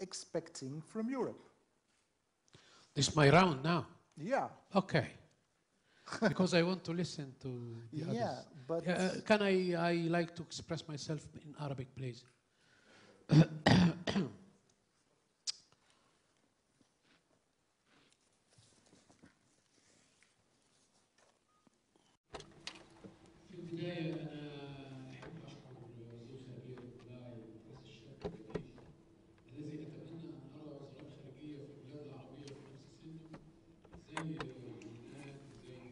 expecting from Europe? This is my round now. Yeah. Okay. Because I want to listen to the others. But can I like to express myself in Arabic, please?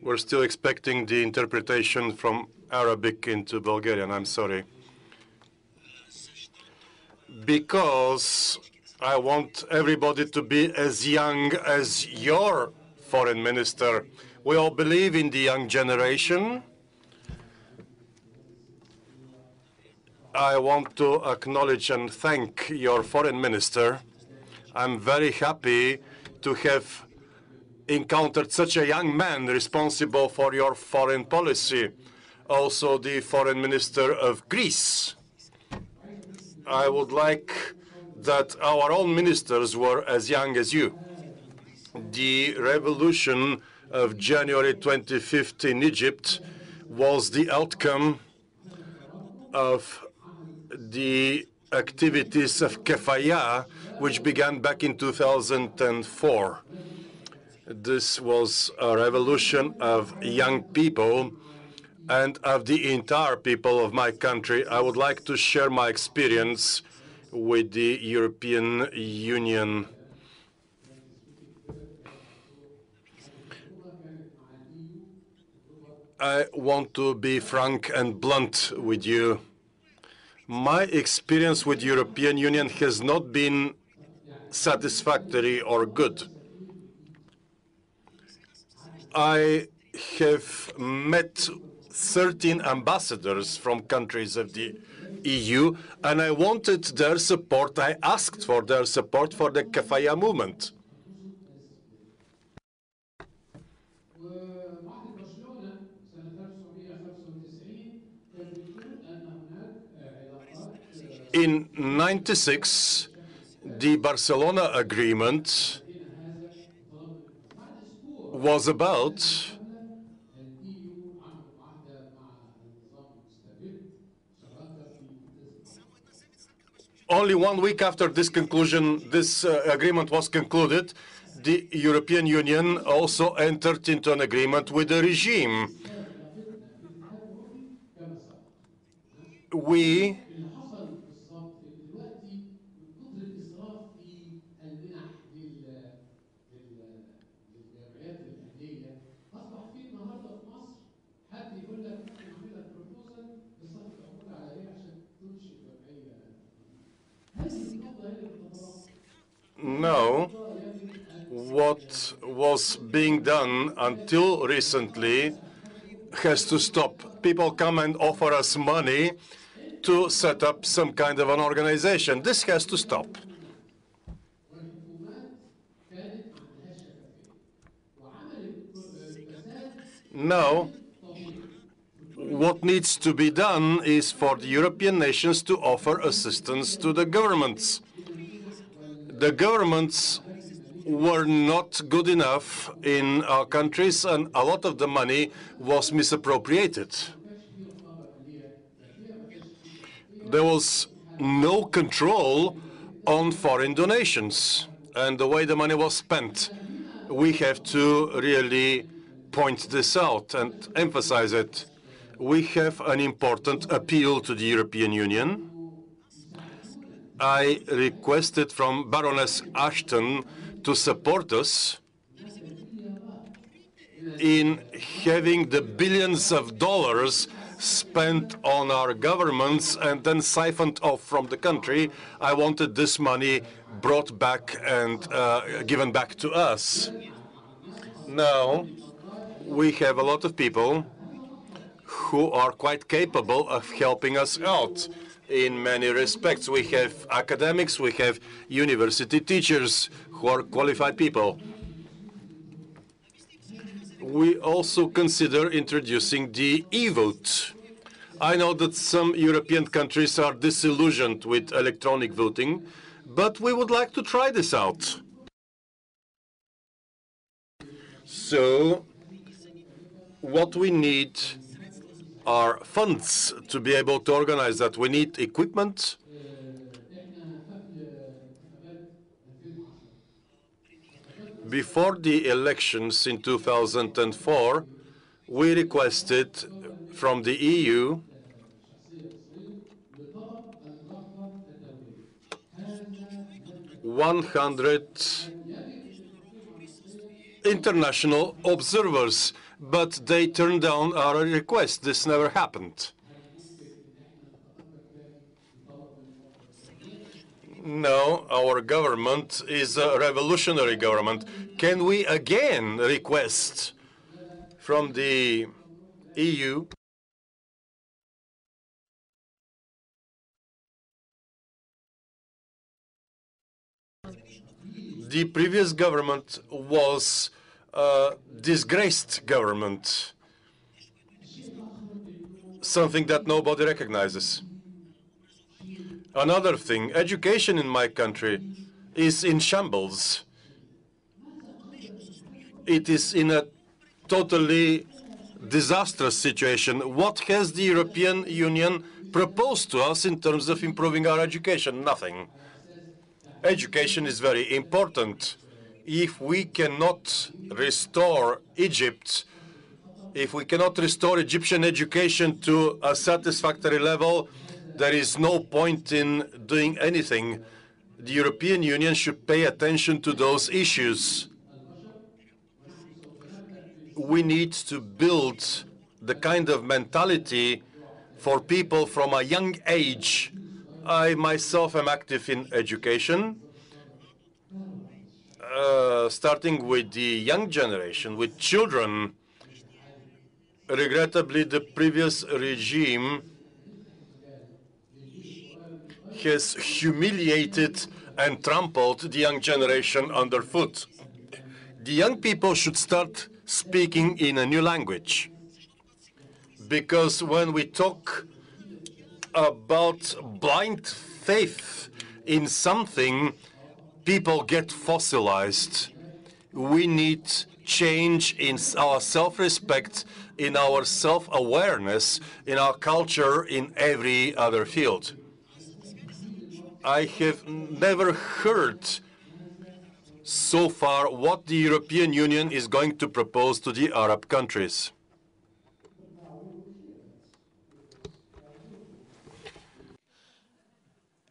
We're still expecting the interpretation from Arabic into Bulgarian. I'm sorry. Because I want everybody to be as young as your foreign minister. We all believe in the young generation. I want to acknowledge and thank your foreign minister. I'm very happy to have encountered such a young man responsible for your foreign policy. Also the foreign minister of Greece. I would like that our own ministers were as young as you. The revolution of January 25th in Egypt was the outcome of the activities of Kefaya, which began back in 2004. This was a revolution of young people and of the entire people of my country. I would like to share my experience with the European Union. I want to be frank and blunt with you. My experience with the European Union has not been satisfactory or good. I have met 13 ambassadors from countries of the EU, and I wanted their support. I asked for their support for the Kefaya movement. In '96, the Barcelona Agreement was about only 1 week after this conclusion, this agreement was concluded, the European Union also entered into an agreement with the regime. We know what was being done until recently has to stop. People come and offer us money to set up some kind of an organization. This has to stop. Now, what needs to be done is for the European nations to offer assistance to the governments. The governments were not good enough in our countries, and a lot of the money was misappropriated. There was no control on foreign donations and the way the money was spent. We have to really point this out and emphasize it. We have an important appeal to the European Union. I requested from Baroness Ashton to support us in having the billions of dollars spent on our governments and then siphoned off from the country. I wanted this money brought back and given back to us. Now, we have a lot of people who are quite capable of helping us out in many respects. We have academics, we have university teachers who are qualified people. We also consider introducing the e-vote. I know that some European countries are disillusioned with electronic voting, but we would like to try this out. So what we need are funds to be able to organize that. We need equipment. Before the elections in 2004, we requested from the EU 100 international observers, but they turned down our request. This never happened. No, our government is a revolutionary government. Can we again request from the EU the previous government was a disgraced government, something that nobody recognizes. Another thing, education in my country is in shambles. It is in a totally disastrous situation. What has the European Union proposed to us in terms of improving our education? Nothing. Education is very important. If we cannot restore Egypt, if we cannot restore Egyptian education to a satisfactory level, there is no point in doing anything. The European Union should pay attention to those issues. We need to build the kind of mentality for people from a young age. I myself am active in education, starting with the young generation, with children. Regrettably, the previous regime has humiliated and trampled the young generation underfoot. The young people should start speaking in a new language, because when we talk about blind faith in something, people get fossilized. We need change in our self-respect, in our self-awareness, in our culture, in every other field. I have never heard so far what the European Union is going to propose to the Arab countries.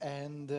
And